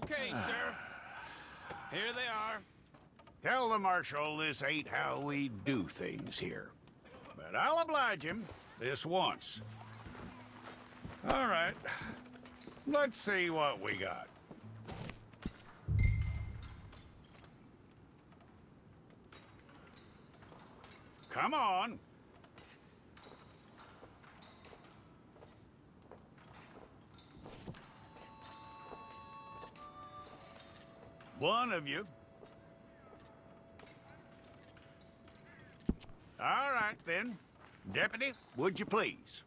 Okay, Sheriff. Here they are. Tell the Marshal this ain't how we do things here. But I'll oblige him this once. All right. Let's see what we got. Come on. One of you. All right, then. Deputy, would you please?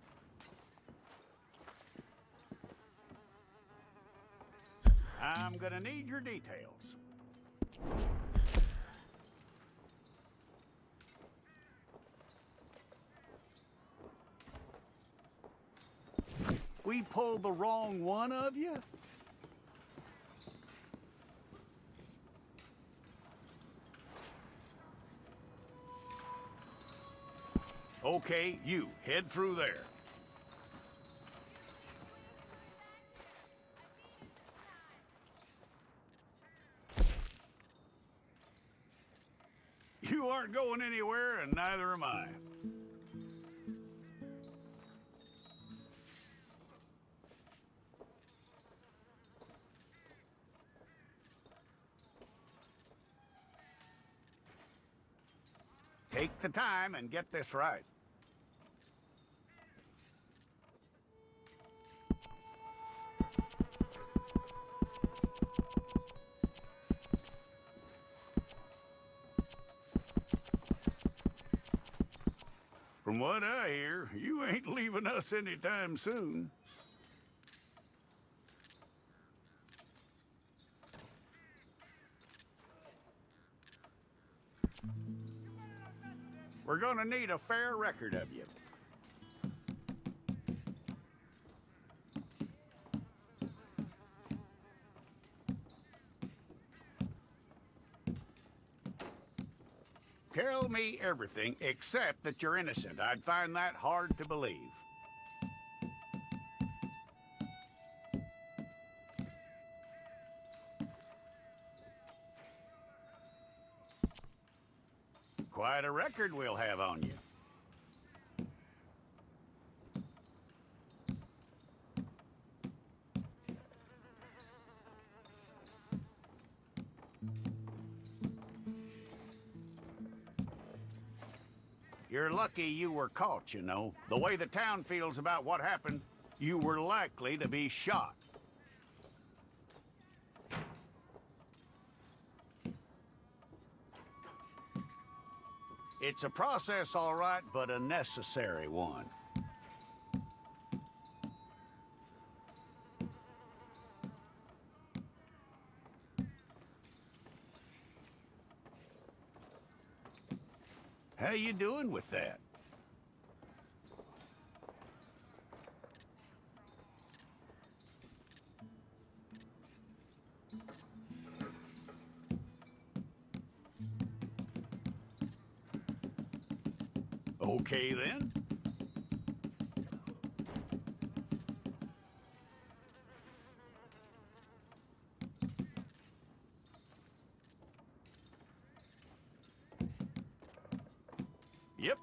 I'm gonna need your details. We pulled the wrong one of you? Okay, you, head through there. You aren't going anywhere, and neither am I. Take the time and get this right. From what I hear, you ain't leaving us anytime soon. We're gonna need a fair record of you. Tell me everything except that you're innocent. I'd find that hard to believe. Quite a record we'll have on you. You're lucky you were caught, you know. The way the town feels about what happened, you were likely to be shot. It's a process, all right, but a necessary one. How you doing with that? Okay, then. Yep.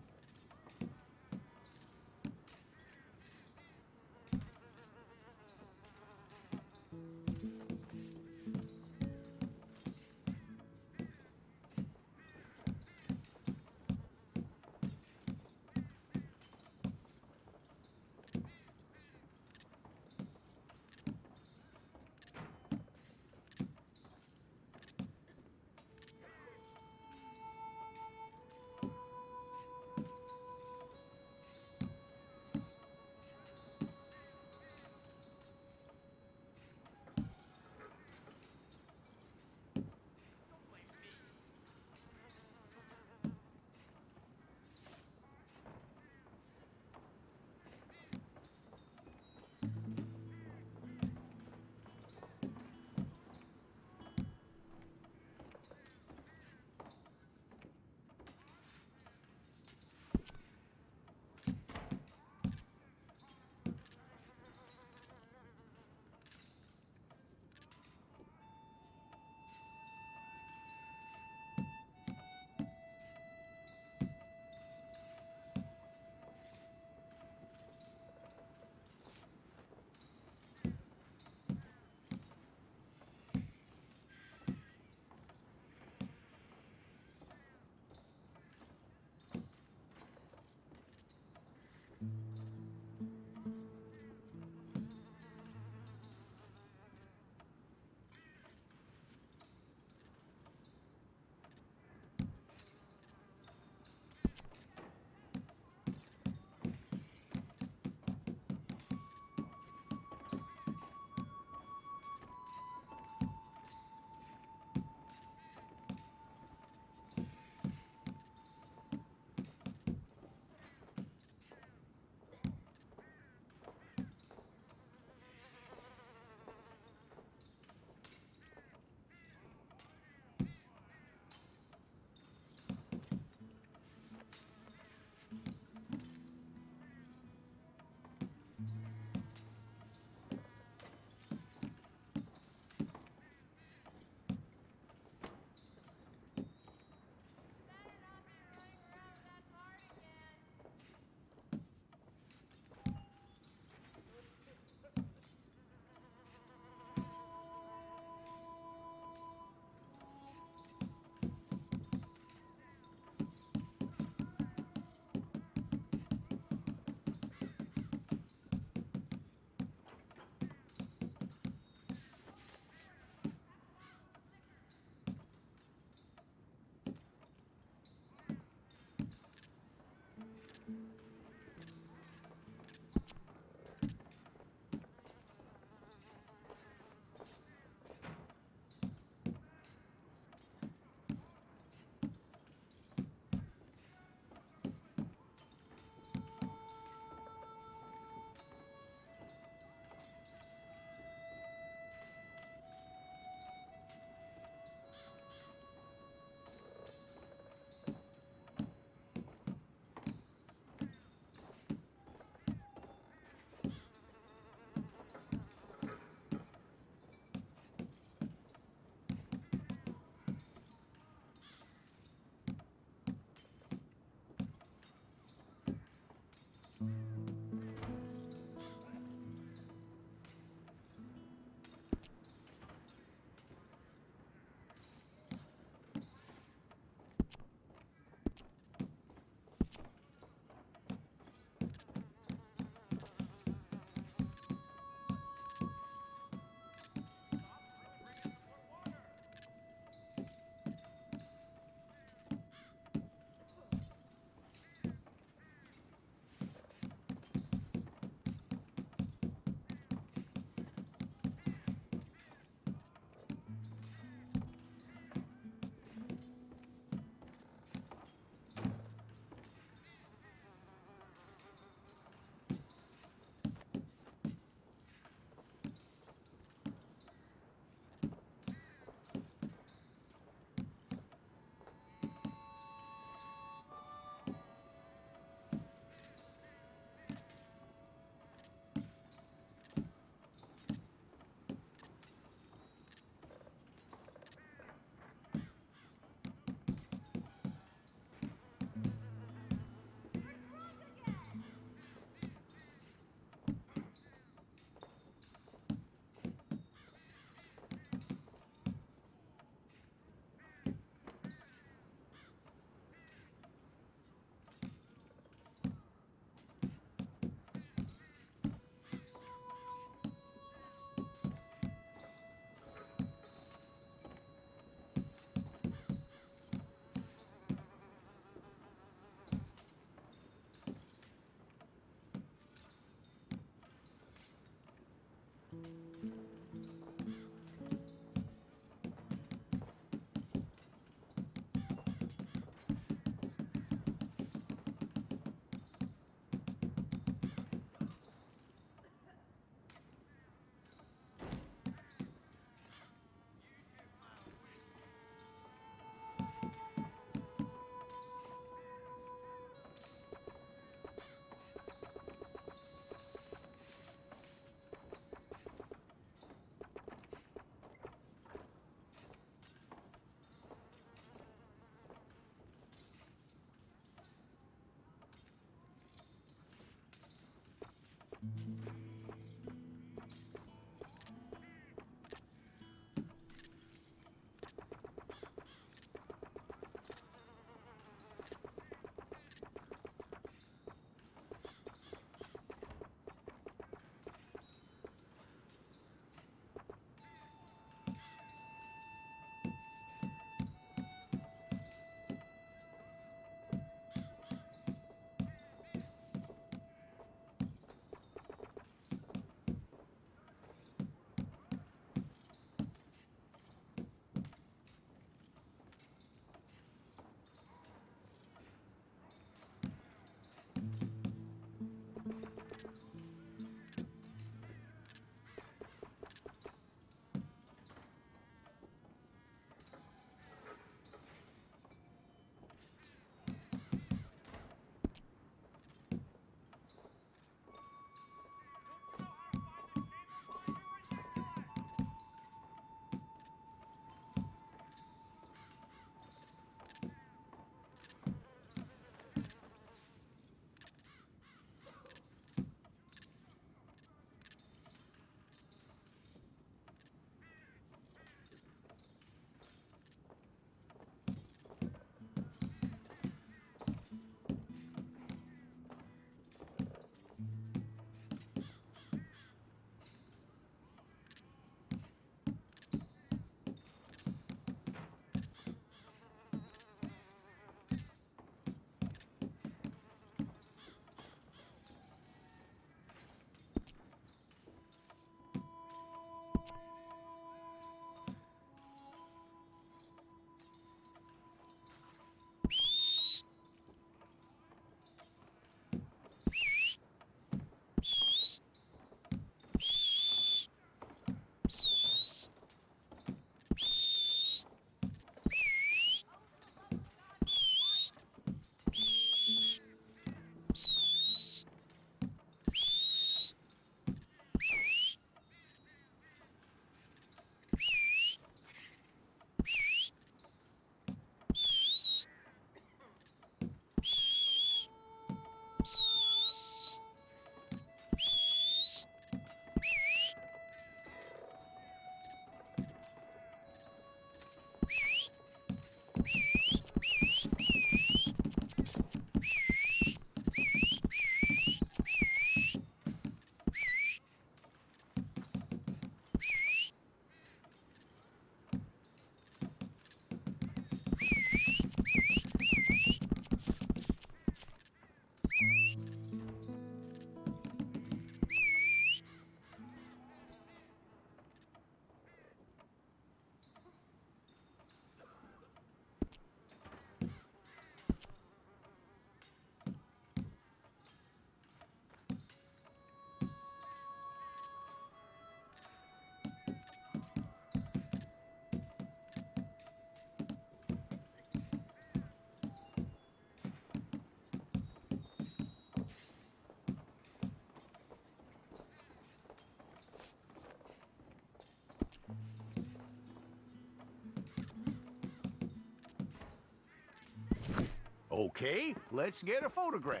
Okay, let's get a photograph.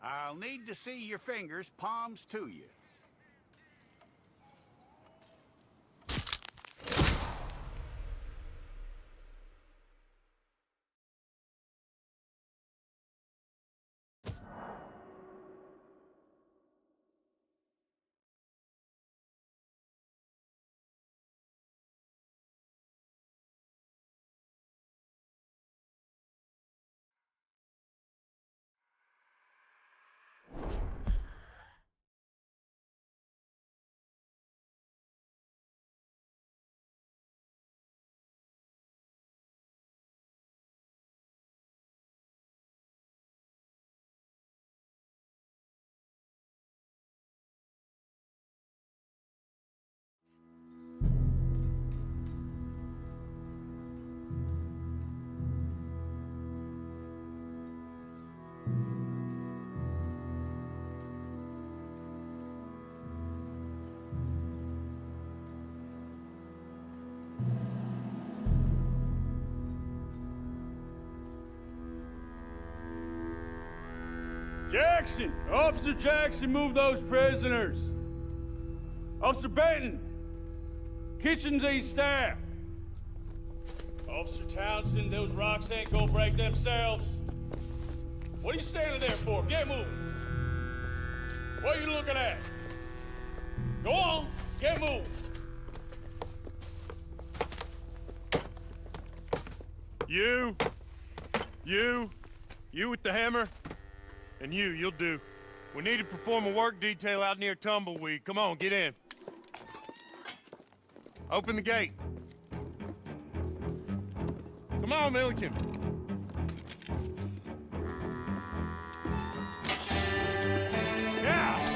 I'll need to see your fingers, palms to you. Jackson! Officer Jackson, move those prisoners! Officer Benton! Kitchens aid staff! Officer Townsend, those rocks ain't gonna break themselves. What are you standing there for? Get moving! What are you looking at? Go on, get moving! You with the hammer? And you'll do. We need to perform a work detail out near Tumbleweed. Come on, get in. Open the gate. Come on, Milliken. Yeah!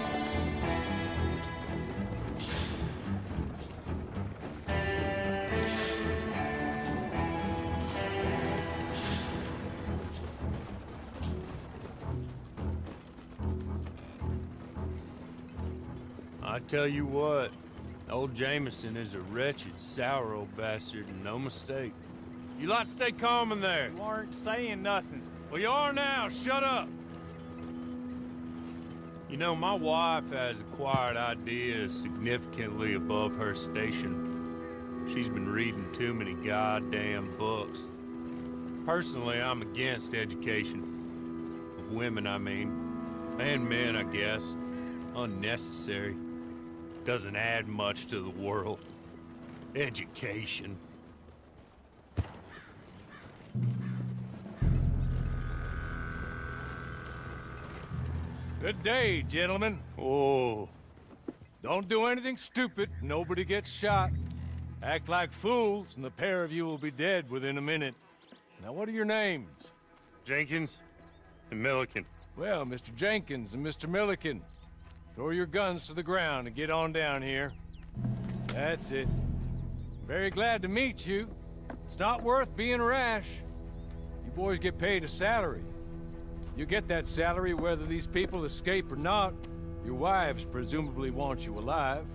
I tell you what, old Jameson is a wretched, sour old bastard, and no mistake. You lot stay calm in there. You aren't saying nothing. Well, you are now. Shut up. You know, my wife has acquired ideas significantly above her station. She's been reading too many goddamn books. Personally, I'm against education. Of women, I mean. And men, I guess. Unnecessary. Doesn't add much to the world. Education. Good day, gentlemen. Oh. Don't do anything stupid, nobody gets shot. Act like fools, and the pair of you will be dead within a minute. Now, what are your names? Jenkins and Milliken. Well, Mr. Jenkins and Mr. Milliken, throw your guns to the ground and get on down here. That's it. Very glad to meet you. It's not worth being rash. You boys get paid a salary. You get that salary whether these people escape or not. Your wives presumably want you alive.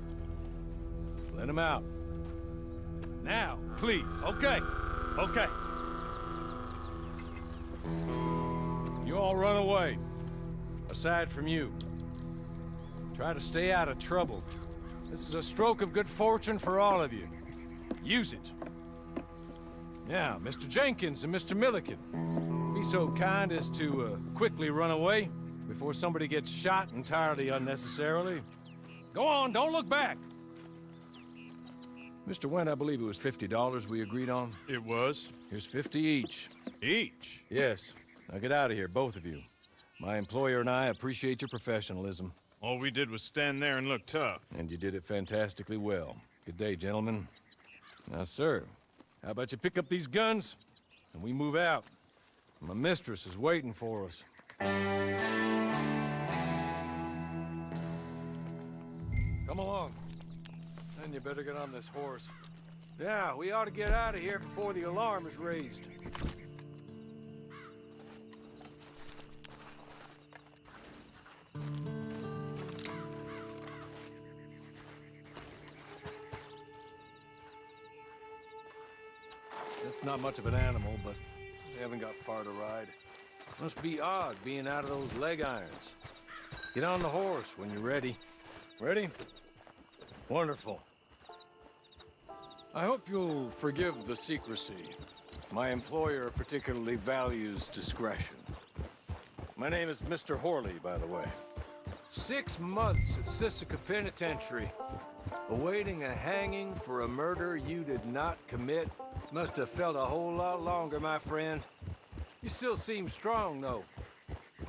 Let them out. Now, please. Okay. You all run away. Aside from you. Try to stay out of trouble. This is a stroke of good fortune for all of you. Use it. Now, Mr. Jenkins and Mr. Milliken, be so kind as to quickly run away before somebody gets shot entirely unnecessarily. Go on, don't look back. Mr. Wendt, I believe it was $50 we agreed on. It was. Here's 50 each. Each? Yes. Now get out of here, both of you. My employer and I appreciate your professionalism. All we did was stand there and look tough. And you did it fantastically well. Good day, gentlemen. Now, sir, how about you pick up these guns and we move out? My mistress is waiting for us. Come along. Then you better get on this horse. Yeah, we ought to get out of here before the alarm is raised. That's not much of an animal, but They haven't got far to ride. Must be odd being out of those leg irons. Get on the horse when you're ready. Ready? Wonderful. I hope you'll forgive the secrecy. My employer particularly values discretion. My name is Mr. Horley, by the way. 6 months at Sisika Penitentiary, awaiting a hanging for a murder you did not commit. Must have felt a whole lot longer, my friend. You still seem strong, though.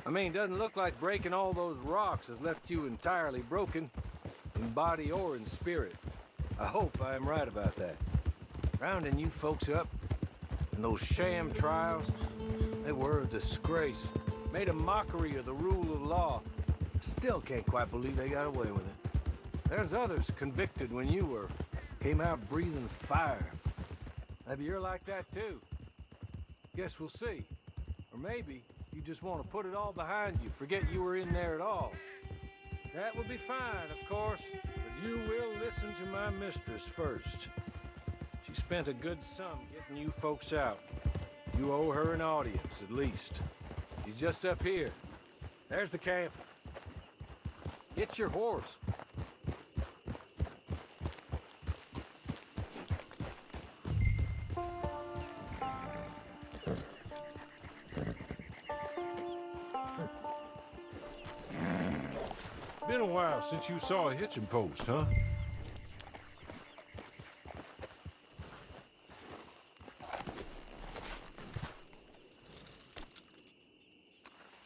I mean, doesn't look like breaking all those rocks has left you entirely broken, in body or in spirit. I hope I am right about that. Rounding you folks up, and those sham trials, they were a disgrace. Made a mockery of the rule of law. Still can't quite believe they got away with it. There's others convicted when you were. Came out breathing fire. Maybe you're like that too. Guess we'll see. Or maybe you just want to put it all behind you, forget you were in there at all. That would be fine, of course, but you will listen to my mistress first. She spent a good sum getting you folks out. You owe her an audience, at least. She's just up here. There's the camp. Get your horse. Been a while since you saw a hitching post, huh?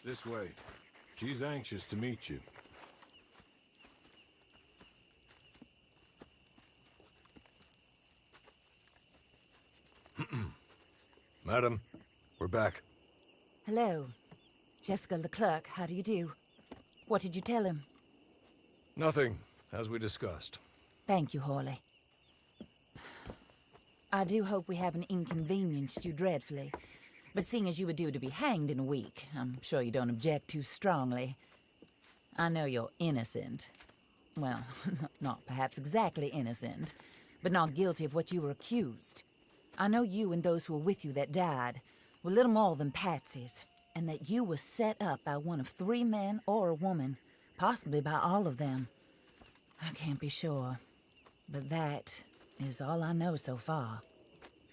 This way. She's anxious to meet you. Madam, we're back. Hello. Jessica Leclerc, how do you do? What did you tell him? Nothing, as we discussed. Thank you, Horley. I do hope we haven't inconvenienced you dreadfully. But seeing as you were due to be hanged in a week, I'm sure you don't object too strongly. I know you're innocent. Well, not perhaps exactly innocent, but not guilty of what you were accused. I know you and those who were with you that died were little more than patsies, and that you were set up by one of 3 men or a woman, possibly by all of them. I can't be sure, but that is all I know so far.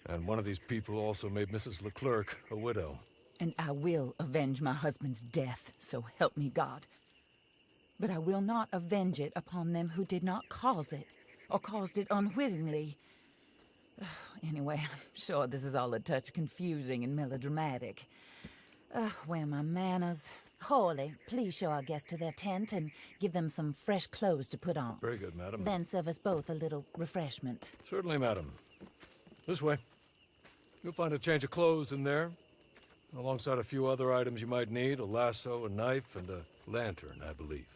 And one of these people also made Mrs. Leclerc a widow. And I will avenge my husband's death, so help me God. But I will not avenge it upon them who did not cause it, or caused it unwittingly. Anyway, I'm sure this is all a touch confusing and melodramatic. Where are my manners? Horley, please show our guests to their tent and give them some fresh clothes to put on. Very good, madam. Then serve us both a little refreshment. Certainly, madam. This way. You'll find a change of clothes in there, alongside a few other items you might need, a lasso, a knife, and a lantern, I believe.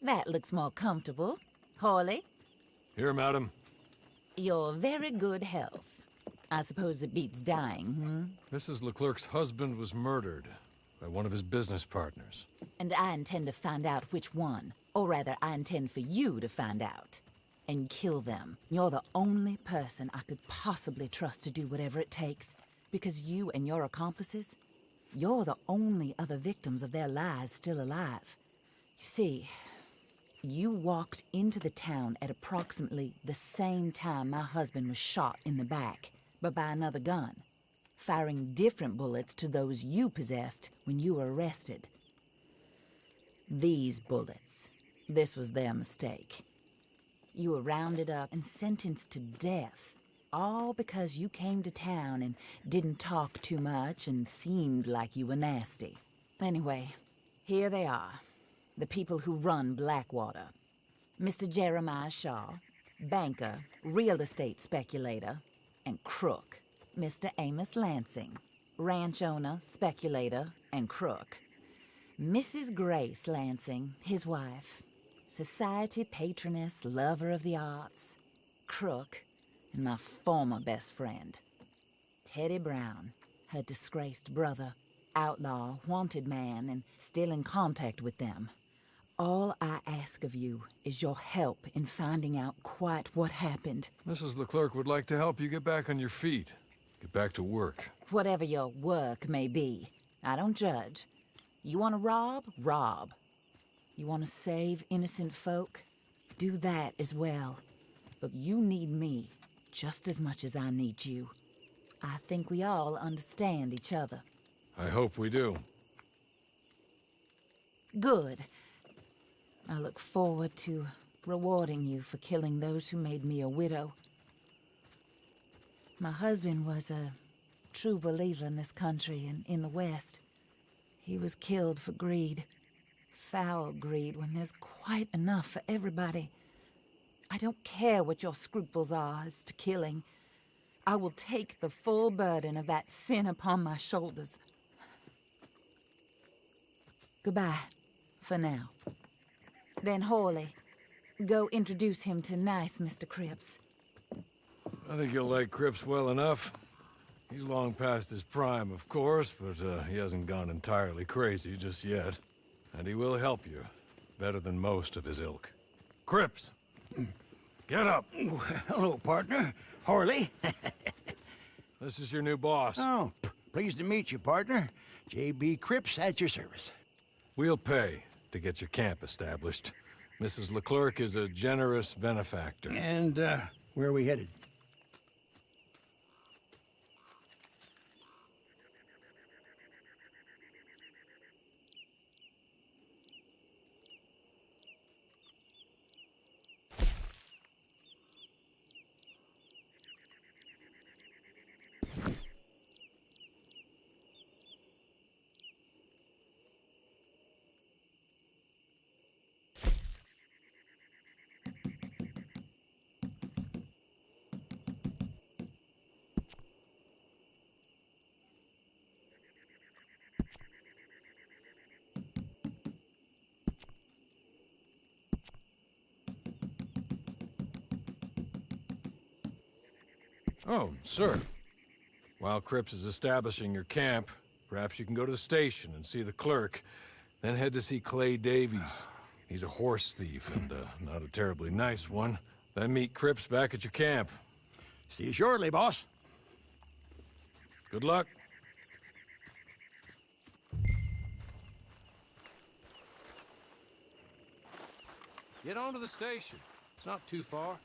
That looks more comfortable. Hawley, Here, madam. you're very good health. I suppose it beats dying, Mrs. Leclerc's husband was murdered by one of his business partners. And I intend to find out which one. Or rather, I intend for you to find out. And kill them. You're the only person I could possibly trust to do whatever it takes. Because you and your accomplices, you're the only other victims of their lies still alive. You see, you walked into the town at approximately the same time my husband was shot in the back, but by another gun, firing different bullets to those you possessed when you were arrested. These bullets, this was their mistake. You were rounded up and sentenced to death, all because you came to town and didn't talk too much and seemed like you were nasty. Anyway, here they are, the people who run Blackwater. Mr. Jeremiah Shaw, banker, real estate speculator, and crook. Mr. Amos Lansing, ranch owner, speculator, and crook. Mrs. Grace Lansing, his wife, society patroness, lover of the arts, crook, and my former best friend. Teddy Brown, her disgraced brother, outlaw, wanted man, and still in contact with them. All I ask of you is your help in finding out quite what happened. Mrs. Leclerc would like to help you get back on your feet. Get back to work. Whatever your work may be, I don't judge. You want to rob? Rob. You want to save innocent folk? Do that as well. But you need me just as much as I need you. I think we all understand each other. I hope we do. Good. I look forward to rewarding you for killing those who made me a widow. My husband was a true believer in this country and in the West. He was killed for greed. Foul greed when there's quite enough for everybody. I don't care what your scruples are as to killing. I will take the full burden of that sin upon my shoulders. Goodbye, for now. Then Hawley, go introduce him to nice Mr. Cripps. I think you'll like Cripps well enough. He's long past his prime, of course, but he hasn't gone entirely crazy just yet. And he will help you, better than most of his ilk. Cripps! Get up! Hello, partner. Hawley. This is your new boss. Oh, pleased to meet you, partner. J.B. Cripps at your service. We'll pay to get your camp established. Mrs. Leclerc is a generous benefactor. And, where are we headed? Oh, sir. While Cripps is establishing your camp, perhaps you can go to the station and see the clerk, then head to see Clay Davies. He's a horse thief and not a terribly nice one. Then meet Cripps back at your camp. See you shortly, boss. Good luck. Get on to the station. It's not too far.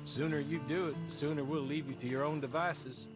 Sooner you do it, the sooner we'll leave you to your own devices.